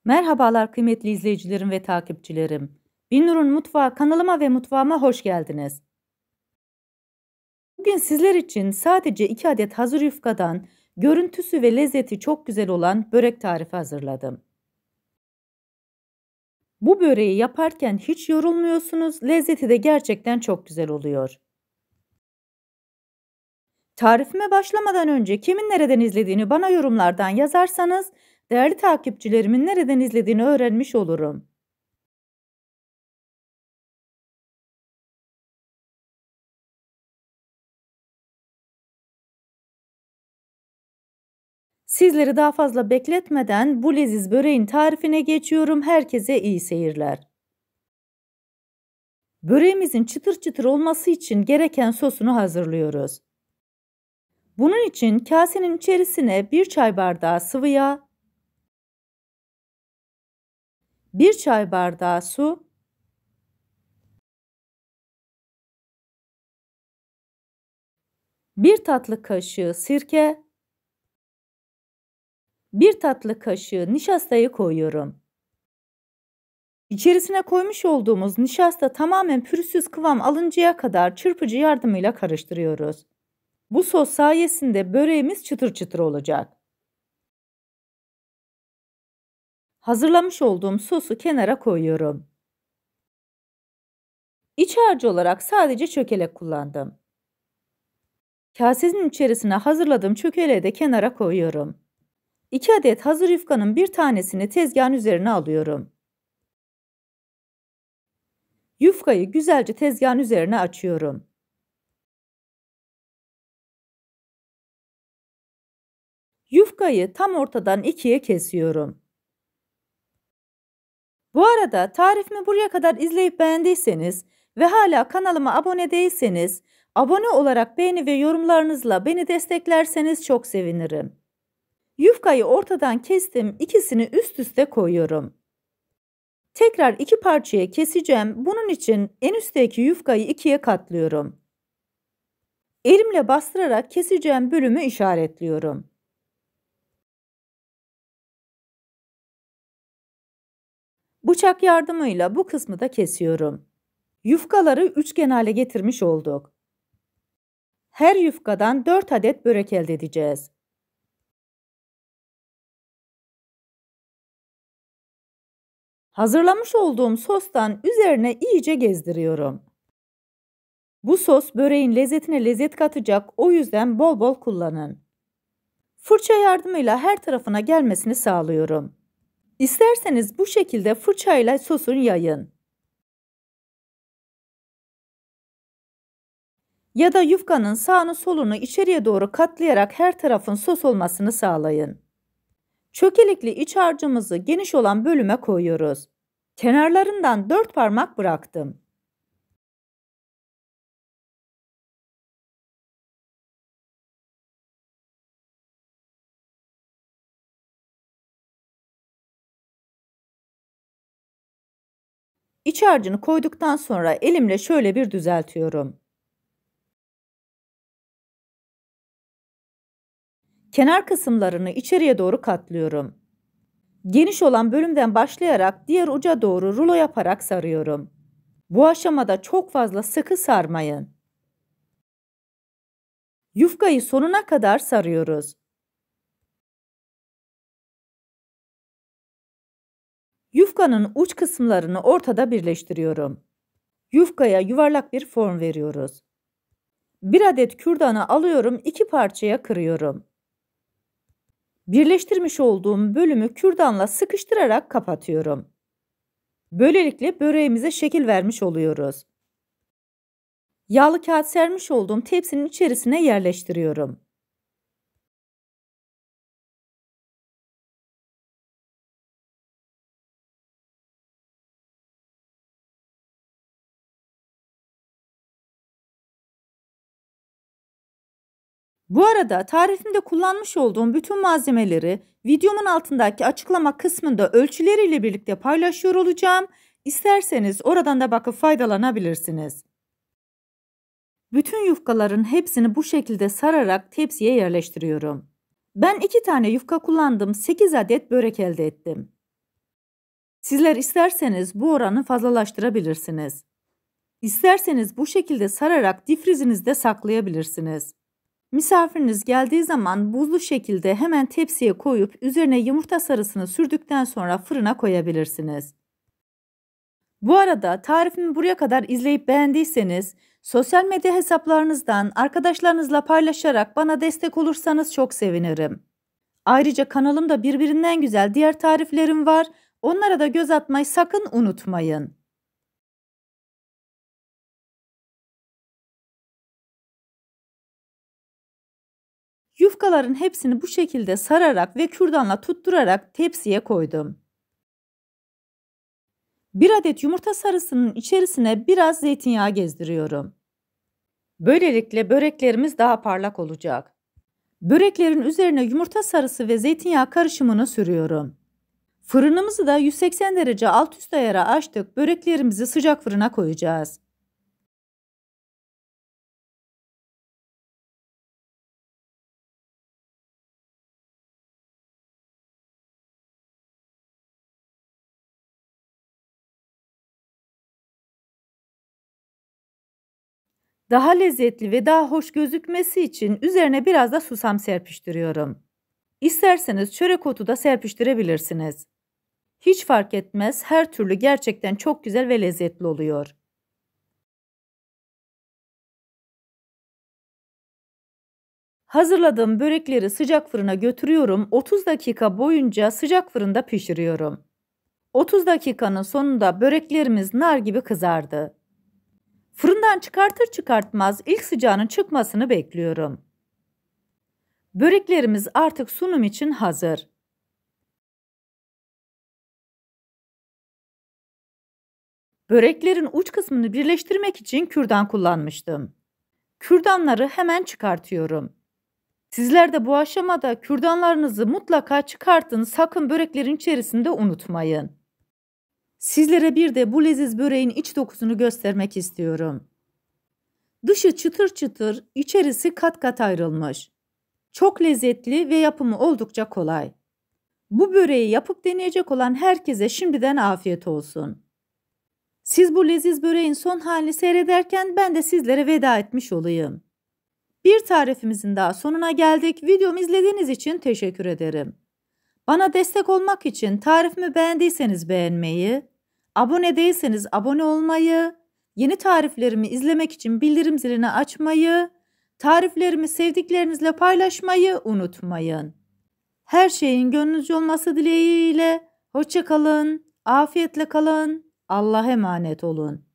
Merhabalar kıymetli izleyicilerim ve takipçilerim. Binur'un Mutfağı kanalıma ve mutfağıma hoş geldiniz. Bugün sizler için sadece 2 adet hazır yufkadan görüntüsü ve lezzeti çok güzel olan börek tarifi hazırladım. Bu böreği yaparken hiç yorulmuyorsunuz, lezzeti de gerçekten çok güzel oluyor. Tarifime başlamadan önce kimin nereden izlediğini bana yorumlardan yazarsanız değerli takipçilerimin nereden izlediğini öğrenmiş olurum. Sizleri daha fazla bekletmeden bu leziz böreğin tarifine geçiyorum. Herkese iyi seyirler. Böreğimizin çıtır çıtır olması için gereken sosunu hazırlıyoruz. Bunun için kasenin içerisine 1 çay bardağı sıvı yağ, 1 çay bardağı su, 1 tatlı kaşığı sirke, 1 tatlı kaşığı nişastayı koyuyorum. İçerisine koymuş olduğumuz nişasta tamamen pürüzsüz kıvam alıncaya kadar çırpıcı yardımıyla karıştırıyoruz. Bu sos sayesinde böreğimiz çıtır çıtır olacak. Hazırlamış olduğum sosu kenara koyuyorum. İç harcı olarak sadece çökelek kullandım. Kasenin içerisine hazırladığım çökeleği de kenara koyuyorum. 2 adet hazır yufkanın bir tanesini tezgahın üzerine alıyorum. Yufkayı güzelce tezgahın üzerine açıyorum. Yufkayı tam ortadan ikiye kesiyorum. Bu arada tarifimi buraya kadar izleyip beğendiyseniz ve hala kanalıma abone değilseniz, abone olarak beğeni ve yorumlarınızla beni desteklerseniz çok sevinirim. Yufkayı ortadan kestim, ikisini üst üste koyuyorum. Tekrar 2 parçaya keseceğim. Bunun için en üstteki yufkayı 2'ye katlıyorum. Elimle bastırarak keseceğim bölümü işaretliyorum. Bıçak yardımıyla bu kısmı da kesiyorum. Yufkaları üçgen hale getirmiş olduk. Her yufkadan 4 adet börek elde edeceğiz. Hazırlamış olduğum sostan üzerine iyice gezdiriyorum. Bu sos böreğin lezzetine lezzet katacak, o yüzden bol bol kullanın. Fırça yardımıyla her tarafına gelmesini sağlıyorum. İsterseniz bu şekilde fırçayla sosun yayın. Ya da yufkanın sağını solunu içeriye doğru katlayarak her tarafın sos olmasını sağlayın. Çökelikli iç harcımızı geniş olan bölüme koyuyoruz. Kenarlarından 4 parmak bıraktım. İç harcını koyduktan sonra elimle şöyle bir düzeltiyorum. Kenar kısımlarını içeriye doğru katlıyorum. Geniş olan bölümden başlayarak diğer uca doğru rulo yaparak sarıyorum. Bu aşamada çok fazla sıkı sarmayın. Yufkayı sonuna kadar sarıyoruz. Yufkanın uç kısımlarını ortada birleştiriyorum. Yufkaya yuvarlak bir form veriyoruz. 1 adet kürdanı alıyorum, 2 parçaya kırıyorum. Birleştirmiş olduğum bölümü kürdanla sıkıştırarak kapatıyorum. Böylelikle böreğimize şekil vermiş oluyoruz. Yağlı kağıt sermiş olduğum tepsinin içerisine yerleştiriyorum. Bu arada tarifimde kullanmış olduğum bütün malzemeleri videomun altındaki açıklama kısmında ölçüleriyle birlikte paylaşıyor olacağım. İsterseniz oradan da bakıp faydalanabilirsiniz. Bütün yufkaların hepsini bu şekilde sararak tepsiye yerleştiriyorum. Ben 2 tane yufka kullandım, 8 adet börek elde ettim. Sizler isterseniz bu oranı fazlalaştırabilirsiniz. İsterseniz bu şekilde sararak difrizinizde saklayabilirsiniz. Misafiriniz geldiği zaman buzlu şekilde hemen tepsiye koyup üzerine yumurta sarısını sürdükten sonra fırına koyabilirsiniz. Bu arada tarifimi buraya kadar izleyip beğendiyseniz sosyal medya hesaplarınızdan arkadaşlarınızla paylaşarak bana destek olursanız çok sevinirim. Ayrıca kanalımda birbirinden güzel diğer tariflerim var. Onlara da göz atmayı sakın unutmayın. Yufkaların hepsini bu şekilde sararak ve kürdanla tutturarak tepsiye koydum. 1 adet yumurta sarısının içerisine biraz zeytinyağı gezdiriyorum. Böylelikle böreklerimiz daha parlak olacak. Böreklerin üzerine yumurta sarısı ve zeytinyağı karışımını sürüyorum. Fırınımızı da 180 derece alt üst ayara açtık. Böreklerimizi sıcak fırına koyacağız. Daha lezzetli ve daha hoş gözükmesi için üzerine biraz da susam serpiştiriyorum. İsterseniz çörek otu da serpiştirebilirsiniz. Hiç fark etmez, her türlü gerçekten çok güzel ve lezzetli oluyor. Hazırladığım börekleri sıcak fırına götürüyorum. 30 dakika boyunca sıcak fırında pişiriyorum. 30 dakikanın sonunda böreklerimiz nar gibi kızardı. Fırından çıkartır çıkartmaz ilk sıcağının çıkmasını bekliyorum. Böreklerimiz artık sunum için hazır. Böreklerin uç kısmını birleştirmek için kürdan kullanmıştım. Kürdanları hemen çıkartıyorum. Sizler de bu aşamada kürdanlarınızı mutlaka çıkartın, sakın böreklerin içerisinde unutmayın. Sizlere bir de bu leziz böreğin iç dokusunu göstermek istiyorum. Dışı çıtır çıtır, içerisi kat kat ayrılmış. Çok lezzetli ve yapımı oldukça kolay. Bu böreği yapıp deneyecek olan herkese şimdiden afiyet olsun. Siz bu leziz böreğin son halini seyrederken ben de sizlere veda etmiş olayım. Bir tarifimizin daha sonuna geldik. Videomu izlediğiniz için teşekkür ederim. Bana destek olmak için tarifimi beğendiyseniz beğenmeyi, abone değilseniz abone olmayı, yeni tariflerimi izlemek için bildirim zilini açmayı, tariflerimi sevdiklerinizle paylaşmayı unutmayın. Her şeyin gönlünüzce olması dileğiyle hoşça kalın, afiyetle kalın, Allah'a emanet olun.